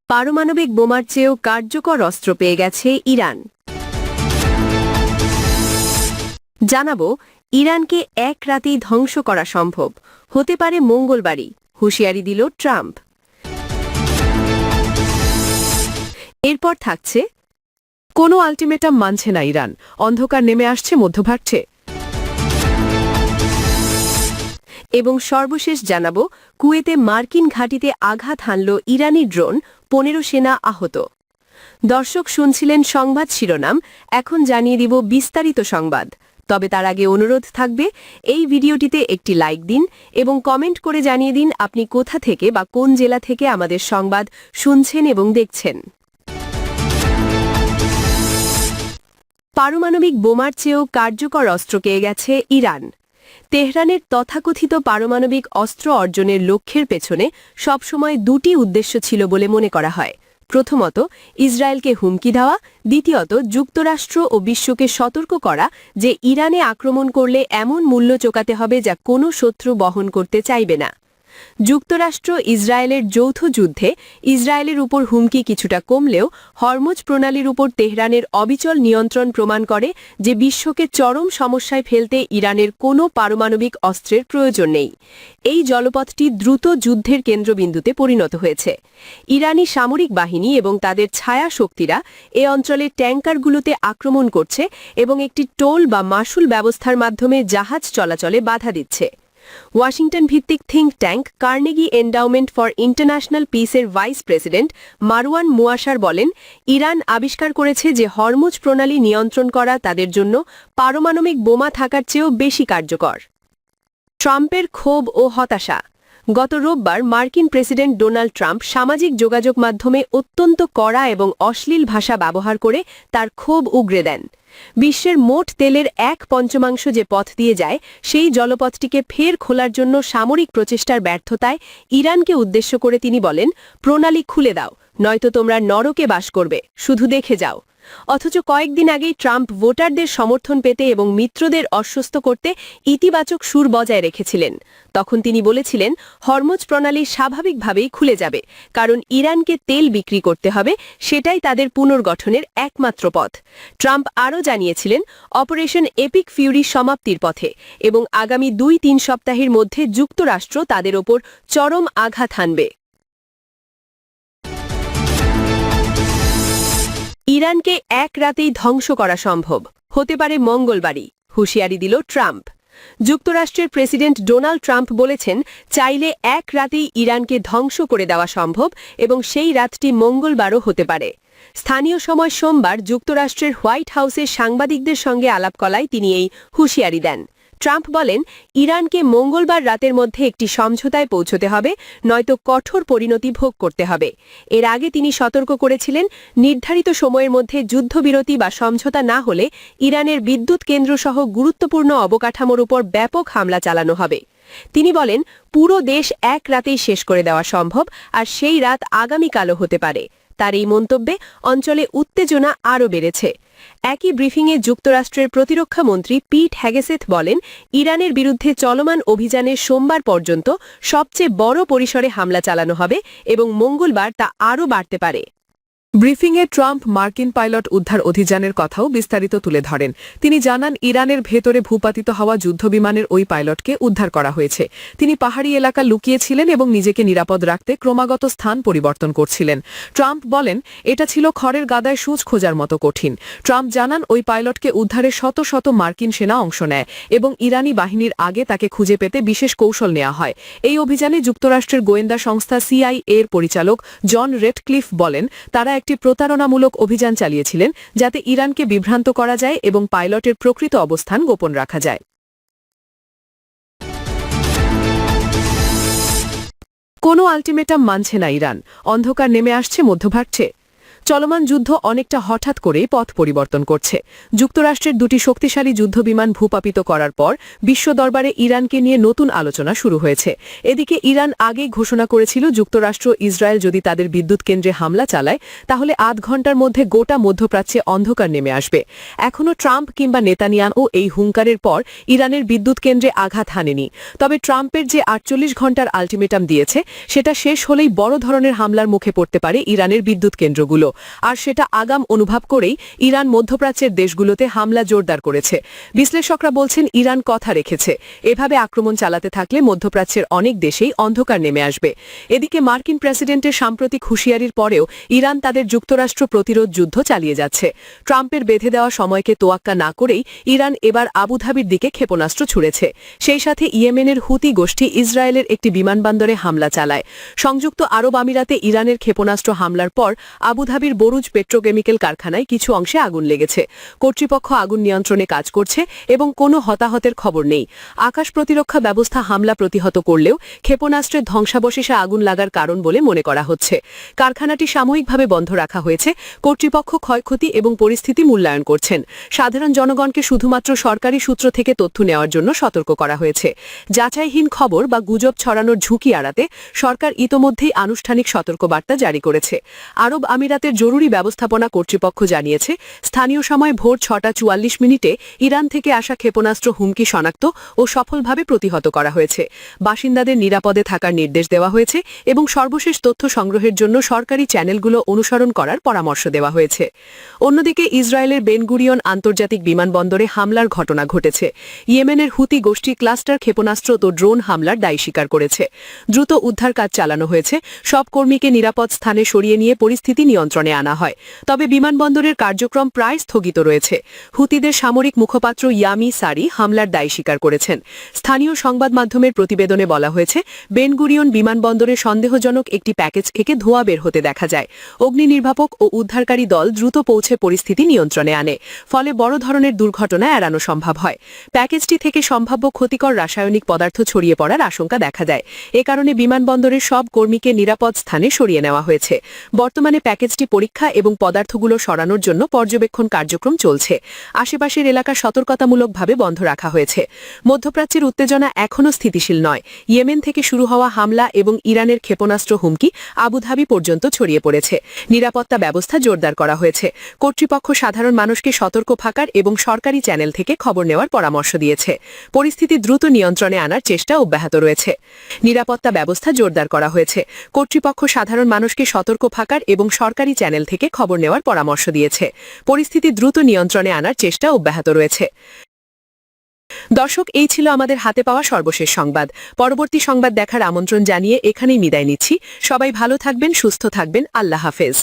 পারমাণবিক বোমার চেয়েও কার্যকর অস্ত্র পেয়ে গেছে ইরান। জানাবো, ইরানকে এক রাতেই ধ্বংস করা সম্ভব, হতে পারে মঙ্গলবারই, হুঁশিয়ারি দিল ট্রাম্প। এরপর থাকছে কোনো আলটিমেটাম মানছে না ইরান, অন্ধকার নেমে আসছে মধ্যপ্রাচ্যে। এবং সর্বশেষ জানাবো, কুয়েতে মার্কিন ঘাঁটিতে আঘাত হানল ইরানি ড্রোন, 15 সেনা আহত। দর্শক শুনছিলেন সংবাদ শিরোনাম, এখন জানিয়ে দিব বিস্তারিত সংবাদ। তবে তার আগে অনুরোধ থাকবে, এই ভিডিওটিতে একটি লাইক দিন এবং কমেন্ট করে জানিয়ে দিন আপনি কোথা থেকে বা কোন জেলা থেকে আমাদের সংবাদ শুনছেন এবং দেখছেন। পারমাণবিক বোমার চেয়েও কার্যকর অস্ত্র পেয়ে গেছে ইরান। তেহরানের তথাকথিত পারমাণবিক অস্ত্র অর্জনের লক্ষ্যের পেছনে সবসময় দুটি উদ্দেশ্য ছিল বলে মনে করা হয়। প্রথমত, ইসরায়েলকে হুমকি দেওয়া, দ্বিতীয়ত যুক্তরাষ্ট্র ও বিশ্বকে সতর্ক করা যে ইরানে আক্রমণ করলে এমন মূল্য চোকাতে হবে যা কোনো শত্রু বহন করতে চাইবে না। যুক্তরাষ্ট্র ইসরায়েলের যৌথ যুদ্ধে ইসরায়েলের উপর হুমকি কিছুটা কমলেও হরমুজ প্রণালীর উপর তেহরানের অবিচল নিয়ন্ত্রণ প্রমাণ করে যে বিশ্বকে চরম সমস্যায় ফেলতে ইরানের কোনো পারমাণবিক অস্ত্রের প্রয়োজন নেই। এই জলপথটি দ্রুত যুদ্ধের কেন্দ্রবিন্দুতে পরিণত হয়েছে। ইরানি সামরিক বাহিনী এবং তাদের ছায়া শক্তিরা এ অঞ্চলের ট্যাঙ্কারগুলোতে আক্রমণ করছে এবং একটি টোল বা মাশুল ব্যবস্থার মাধ্যমে জাহাজ চলাচলে বাধা দিচ্ছে। ওয়াশিংটন ভিত্তিক think tank Carnegie endowment for international পিসের ভাইস প্রেসিডেন্ট মারওয়ান মুয়াশার বলেন, ইরান আবিষ্কার করেছে যে হরমুজ প্রণালী নিয়ন্ত্রণ করা তাদের জন্য পারমাণবিক বোমা থাকার চেয়েও বেশি কার্যকর। ট্রাম্পের ক্ষোভ ও হতাশা। গত রোববার মার্কিন প্রেসিডেন্ট ডোনাল্ড ট্রাম্প সামাজিক যোগাযোগ মাধ্যমে অত্যন্ত কড়া এবং অশ্লীল ভাষা ব্যবহার করে তার ক্ষোভ উগরে দেন। বিশ্বের মোট তেলের 1/5 যে পথ দিয়ে যায়, সেই জলপথটিকে ফের খোলার জন্য সামরিক প্রচেষ্টার ব্যর্থতায় ইরানকে উদ্দেশ্য করে তিনি বলেন, প্রণালী খুলে দাও, নয়তো তোমরা নরকে বাস করবে, শুধু দেখে যাও। অথচ কয়েকদিন আগেই ট্রাম্প ভোটারদের সমর্থন পেতে এবং মিত্রদের অস্বস্ত করতে ইতিবাচক সুর বজায় রেখেছিলেন। তখন তিনি বলেছিলেন, হরমুজ প্রণালী স্বাভাবিকভাবেই খুলে যাবে, কারণ ইরানকে তেল বিক্রি করতে হবে, সেটাই তাদের পুনর্গঠনের একমাত্র পথ। ট্রাম্প আরও জানিয়েছিলেন, অপারেশন এপিক ফিউরি সমাপ্তির পথে এবং আগামী 2-3 সপ্তাহের মধ্যে যুক্তরাষ্ট্র তাদের ওপর চরম আঘাত হানবে। ইরানকে এক রাতেই ধ্বংস করা সম্ভব, হতে পারে মঙ্গলবারই, হুঁশিয়ারি দিল ট্রাম্প। যুক্তরাষ্ট্রের প্রেসিডেন্ট ডোনাল্ড ট্রাম্প বলেছেন, চাইলে এক রাতেই ইরানকে ধ্বংস করে দেওয়া সম্ভব এবং সেই রাতটি মঙ্গলবারও হতে পারে। স্থানীয় সময় সোমবার যুক্তরাষ্ট্রের হোয়াইট হাউসের সাংবাদিকদের সঙ্গে আলাপকলায় তিনি এই হুঁশিয়ারি দেন। ট্রাম্প বলেন, ইরানকে মঙ্গলবার রাতের মধ্যে একটি সমঝোতায় পৌঁছতে হবে, নয়তো কঠোর পরিণতি ভোগ করতে হবে। এর আগে তিনি সতর্ক করেছিলেন, নির্ধারিত সময়ের মধ্যে যুদ্ধবিরতি বা সমঝোতা না হলে ইরানের বিদ্যুৎ কেন্দ্রসহ গুরুত্বপূর্ণ অবকাঠামোর উপর ব্যাপক হামলা চালানো হবে। তিনি বলেন, পুরো দেশ এক রাতেই শেষ করে দেওয়া সম্ভব, আর সেই রাত আগামীকালও হতে পারে। তার এই মন্তব্যে অঞ্চলে উত্তেজনা আরও বেড়েছে। একই ব্রিফিংয়ে যুক্তরাষ্ট্রের প্রতিরক্ষা মন্ত্রী পিট হ্যাগেসেথ বলেন, ইরানের বিরুদ্ধে চলমান অভিযানের সোমবার পর্যন্ত সবচেয়ে বড় পরিসরে হামলা চালানো হবে এবং মঙ্গলবার তা আরও বাড়তে পারে। ব্রিফিংয়ে ট্রাম্প মার্কিন পাইলট উদ্ধার অভিযানের কথাও বিস্তারিত তুলে ধরেন। তিনি জানান, ইরানের ভেতরে ভূপাতিত হওয়া যুদ্ধবিমানের ওই পাইলটকে উদ্ধার করা হয়েছে। তিনি পাহাড়ি এলাকা লুকিয়েছিলেন এবং নিজেকে নিরাপদ রাখতে ক্রমাগত স্থান পরিবর্তন করছিলেন। ট্রাম্প বলেন, এটা ছিল খড়ের গাদায় সূঁচ খোঁজার মতো কঠিন। ট্রাম্প জানান, ওই পাইলটকে উদ্ধারে শত শত মার্কিন সেনা অংশ নেয় এবং ইরানি বাহিনীর আগে তাকে খুঁজে পেতে বিশেষ কৌশল নেওয়া হয়। এই অভিযানে যুক্তরাষ্ট্রের গোয়েন্দা সংস্থা CIA-এর পরিচালক জন রেডক্লিফ বলেন, তারা একটি প্রতারণামূলক অভিযান চালিয়েছিলেন যাতে ইরানকে বিভ্রান্ত করা যায় এবং পাইলটের প্রকৃত অবস্থান গোপন রাখা যায়। কোনো আলটিমেটাম মানছে না ইরান, অন্ধকার নেমে আসছে মধ্যপ্রাচ্যে। চলমান যুদ্ধ অনেকটা হঠাৎ করেই পথ পরিবর্তন করছে। যুক্তরাষ্ট্রের দুটি শক্তিশালী যুদ্ধবিমান ভূপাতিত করার পর বিশ্ব দরবারে ইরানকে নিয়ে নতুন আলোচনা শুরু হয়েছে। এদিকে ইরান আগেই ঘোষণা করেছিল যুক্তরাষ্ট্র ইসরায়েল যদি তাদের বিদ্যুৎ কেন্দ্রে হামলা চালায় তাহলে আধ ঘণ্টার মধ্যে গোটা মধ্যপ্রাচ্যে অন্ধকার নেমে আসবে। এখনও ট্রাম্প কিংবা নেতানিয়াহু এই হুঙ্কারের পর ইরানের বিদ্যুৎ কেন্দ্রে আঘাত হানেনি। তবে ট্রাম্পের যে 48 ঘণ্টার আলটিমেটাম দিয়েছে সেটা শেষ হলেই বড় ধরনের হামলার মুখে পড়তে পারে ইরানের বিদ্যুৎ কেন্দ্রগুলো। আর সেটা আগাম অনুভব করেই ইরান মধ্যপ্রাচ্যের দেশগুলোতে হামলা জোরদার করেছে। বিশ্লেষকরা বলছেন ইরান কথা রেখেছে। এভাবে আক্রমণ চালাতে থাকলে মধ্যপ্রাচ্যের অনেক দেশেই অন্ধকার নেমে আসবে। এদিকে মার্কিন প্রেসিডেন্টের সাম্প্রতিক হুঁশিয়ারির পরেও ইরান তাদের যুক্তরাষ্ট্র প্রতিরোধ যুদ্ধ চালিয়ে যাচ্ছে। ট্রাম্পের বেঁধে দেওয়া সময়কে তোয়াক্কা না করেই ইরান এবার আবুধাবির দিকে ক্ষেপণাস্ত্র ছুড়েছে। সেই সাথে ইয়েমেনের হুতি গোষ্ঠী ইসরায়েলের একটি বিমানবন্দরে হামলা চালায়। সংযুক্ত আরব আমিরাতে ইরানের ক্ষেপণাস্ত্র হামলার পর আবুধাবির বরুজ পেট্রোকেমিক্যাল কারখানায় কিছু অংশে আগুন লেগেছে। কর্তৃপক্ষ আগুন নিয়ন্ত্রণে কাজ করছে এবং কোনো হতাহতের খবর নেই। আকাশ প্রতিরক্ষা ব্যবস্থা হামলা প্রতিহত করলেও ক্ষেপণাস্ত্রের ধ্বংসাবশেষে আগুন লাগার কারণ বলে মনে করা হচ্ছে। কারখানাটি সাময়িকভাবে বন্ধ রাখা হয়েছে। কর্তৃপক্ষ ক্ষয়ক্ষতি এবং পরিস্থিতি মূল্যায়ন করছেন। সাধারণ জনগণকে শুধুমাত্র সরকারি সূত্র থেকে তথ্য নেওয়ার জন্য সতর্ক করা হয়েছে। যাচাইহীন খবর বা গুজব ছড়ানোর ঝুঁকি এড়াতে সরকার ইতোমধ্যেই আনুষ্ঠানিক সতর্কবার্তা জারি করেছে। আরব আমিরাতের জরুরি ব্যবস্থাপনা কর্তৃপক্ষ জানিয়েছে স্থানীয় সময় ভোর 6:44 ইরান থেকে আসা ক্ষেপণাস্ত্র হুমকি শনাক্ত ও সফলভাবে প্রতিহত করা হয়েছে। বাসিন্দাদের নিরাপদে থাকার নির্দেশ দেওয়া হয়েছে এবং সর্বশেষ তথ্য সংগ্রহের জন্য সরকারি চ্যানেলগুলো অনুসরণ করার পরামর্শ দেওয়া হয়েছে। অন্যদিকে ইসরায়েলের বেনগুরিয়ন আন্তর্জাতিক বিমানবন্দরে হামলার ঘটনা ঘটেছে। ইয়েমেনের হুতি গোষ্ঠী ক্লাস্টার ক্ষেপণাস্ত্র ও ড্রোন হামলার দায় স্বীকার করেছে। দ্রুত উদ্ধার কাজ চালানো হয়েছে। সব কর্মীকে নিরাপদ স্থানে সরিয়ে নিয়ে পরিস্থিতি নিয়ন্ত্রণে আনা হয়। তবে বিমানবন্দরের কার্যক্রম প্রায় স্থগিত রয়েছে। হুতিদের সামরিক মুখপাত্র ইয়ামি সারি হামলার দায় স্বীকার করেছেন। স্থানীয় সংবাদ মাধ্যমের প্রতিবেদনে বলা হয়েছে বেনগুরিয়ন বিমানবন্দরে সন্দেহজনক একটি প্যাকেজ থেকে ধোঁয়া বের হতে দেখা যায়। অগ্নি নির্বাপক ও উদ্ধারকারী দল দ্রুত পৌঁছে পরিস্থিতি নিয়ন্ত্রণে আনে। ফলে বড় ধরনের দুর্ঘটনা এড়ানো সম্ভব হয়। প্যাকেজটি থেকে সম্ভাব্য ক্ষতিকর রাসায়নিক পদার্থ ছড়িয়ে পড়ার আশঙ্কা দেখা দেয়। এ কারণে বিমানবন্দরের সব কর্মীকে নিরাপদ স্থানে সরিয়ে নেওয়া হয়েছে। বর্তমানে প্যাকেজটি পরীক্ষা এবং পদার্থগুলো সরানোর জন্য পর্যবেক্ষণ কার্যক্রম চলছে। আশেপাশের এলাকা সতর্কতামূলকভাবে বন্ধ রাখা হয়েছে। মধ্যপ্রাচ্যের উত্তেজনা এখনও স্থিতিশীল নয়। ইয়েমেন থেকে শুরু হওয়া হামলা এবং ইরানের ক্ষেপণাস্ত্র হুমকি আবুধাবি পর্যন্ত ছড়িয়ে পড়েছে। নিরাপত্তা ব্যবস্থা জোরদার করা হয়েছে। কর্তৃপক্ষ সাধারণ মানুষকে সতর্ক থাকার এবং সরকারি চ্যানেল থেকে খবর নেওয়ার পরামর্শ দিয়েছে। পরিস্থিতি দ্রুত নিয়ন্ত্রণে আনার চেষ্টা অব্যাহত রয়েছে। নিরাপত্তা ব্যবস্থা জোরদার করা হয়েছে। কর্তৃপক্ষ সাধারণ মানুষকে সতর্ক থাকার এবং সরকারি চ্যানেল থেকে খবর নেওয়ার পরামর্শ দিয়েছে। পরিস্থিতি দ্রুত নিয়ন্ত্রণে আনার চেষ্টা অব্যাহত রয়েছে। দর্শক, এই ছিল আমাদের হাতে পাওয়া সর্বশেষ সংবাদ। পরবর্তী সংবাদ দেখার আমন্ত্রণ জানিয়ে এখানেই বিদায় নিচ্ছি। সবাই ভালো থাকবেন, সুস্থ থাকবেন। আল্লাহ হাফেজ।